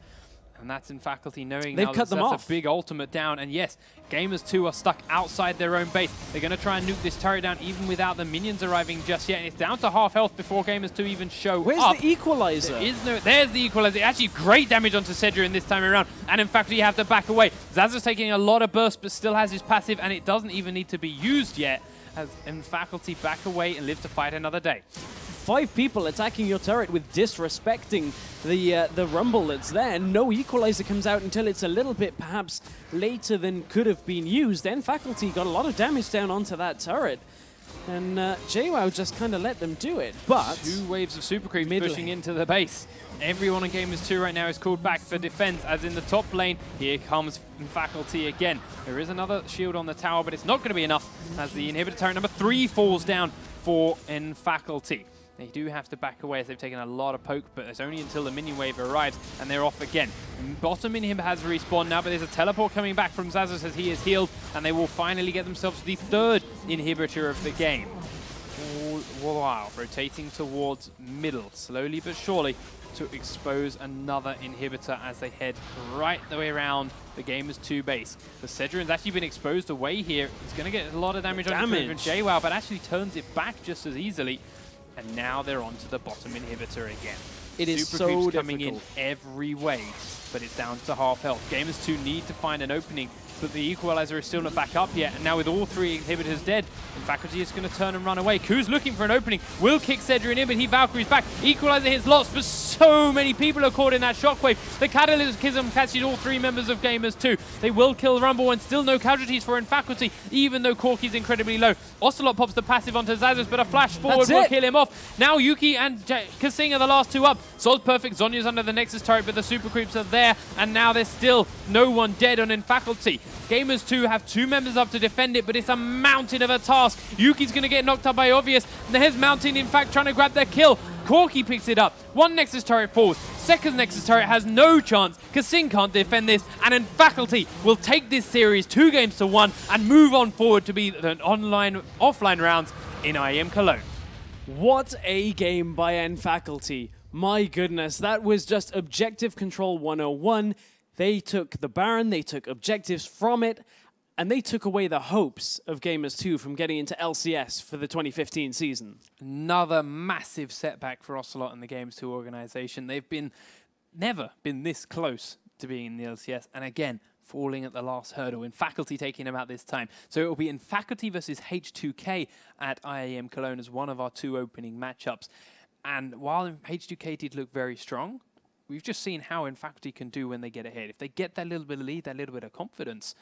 [SPEAKER 1] And that's Faculty knowing
[SPEAKER 2] they've
[SPEAKER 1] now
[SPEAKER 2] cut them
[SPEAKER 1] that's
[SPEAKER 2] off.
[SPEAKER 1] A big ultimate down. And yes, Gamers 2 are stuck outside their own base. They're going to try and nuke this turret down even without the minions arriving just yet. And it's down to half health before Gamers 2 even show up.
[SPEAKER 2] Where's the equalizer?
[SPEAKER 1] There's the equalizer. Actually, great damage onto Sedrion this time around. And in fact, you have to back away. Xaxus taking a lot of burst, but still has his passive, and it doesn't even need to be used yet. As Faculty back away and live to fight another day.
[SPEAKER 2] 5 people attacking your turret with disrespecting the rumble that's there. No equalizer comes out until it's a little bit perhaps later than could have been used. Then Faculty got a lot of damage down onto that turret. And Jwaow just kind of let them do it. But
[SPEAKER 1] 2 waves of super creep pushing into the base. Everyone on Gamers 2 right now is called back for defense, as in the top lane, here comes Faculty again. There is another shield on the tower, but it's not going to be enough as the inhibitor turret number 3 falls down for Faculty. They do have to back away as they've taken a lot of poke, but it's only until the minion wave arrives and they're off again. Bottom inhibitor has respawned now, but there's a teleport coming back from Xaxus as he is healed, and they will finally get themselves the 3rd inhibitor of the game. All Jwaow, rotating towards middle, slowly but surely, to expose another inhibitor as they head right the way around the Gamers 2 base. The Sedrion's actually been exposed away here. He's going to get a lot of damage on Jwaow, but actually turns it back just as easily. And now they're onto the bottom inhibitor again.
[SPEAKER 2] It is
[SPEAKER 1] Super
[SPEAKER 2] so
[SPEAKER 1] creeps
[SPEAKER 2] difficult.
[SPEAKER 1] coming in every way, but it's down to half health. Gamers 2 need to find an opening, but the equalizer is still not back up yet. And now with all three inhibitors dead, Faculty is going to turn and run away. Ku's looking for an opening, will kick Sedrion in, but he Valkyrie's back. Equalizer hits lots, but so many people are caught in that shockwave. The Cataclysm catches all three members of Gamers 2. They will kill Rumble, and still no casualties for Faculty, even though Corki's incredibly low. Ocelote pops the passive onto Xaxus, but a flash forward will kill him off. Now Yuki and KaSing are the last two up. SozPurefect, Zhonya's under the Nexus turret, but the super creeps are there, and now there's still no one dead on Faculty. Gamers 2 have two members up to defend it, but it's a mountain of a task. Yuki's going to get knocked up by Obvious. There's Mountain, in fact, trying to grab their kill. Corki picks it up. One Nexus turret falls. Second Nexus turret has no chance. KaSing can't defend this, and Faculty will take this series 2-1 and move on forward to be the offline rounds in IEM Cologne.
[SPEAKER 2] What a game by Faculty. My goodness, that was just objective control 101. They took the Baron, they took objectives from it, and they took away the hopes of Gamers 2 from getting into LCS for the 2015 season.
[SPEAKER 1] Another massive setback for Ocelote and the Gamers 2 organization. They've never been this close to being in the LCS, and again, falling at the last hurdle. Faculty taking them out this time. So it will be Faculty versus H2K at IAM Cologne as one of our two opening matchups. And while H2K did look very strong, we've just seen how Faculty can do when they get ahead. If they get that little bit of lead, that little bit of confidence,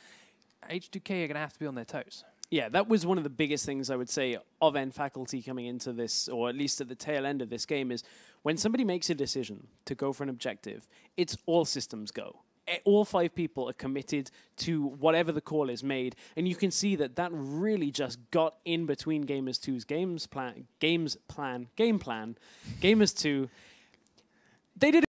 [SPEAKER 1] H2K are going to have to be on their toes.
[SPEAKER 2] Yeah, that was one of the biggest things I would say of Faculty coming into this, or at least at the tail end of this game, is when somebody makes a decision to go for an objective, it's all systems go. All five people are committed to whatever the call is made, and you can see that that really just got in between Gamers 2's game plan. Gamers 2, they did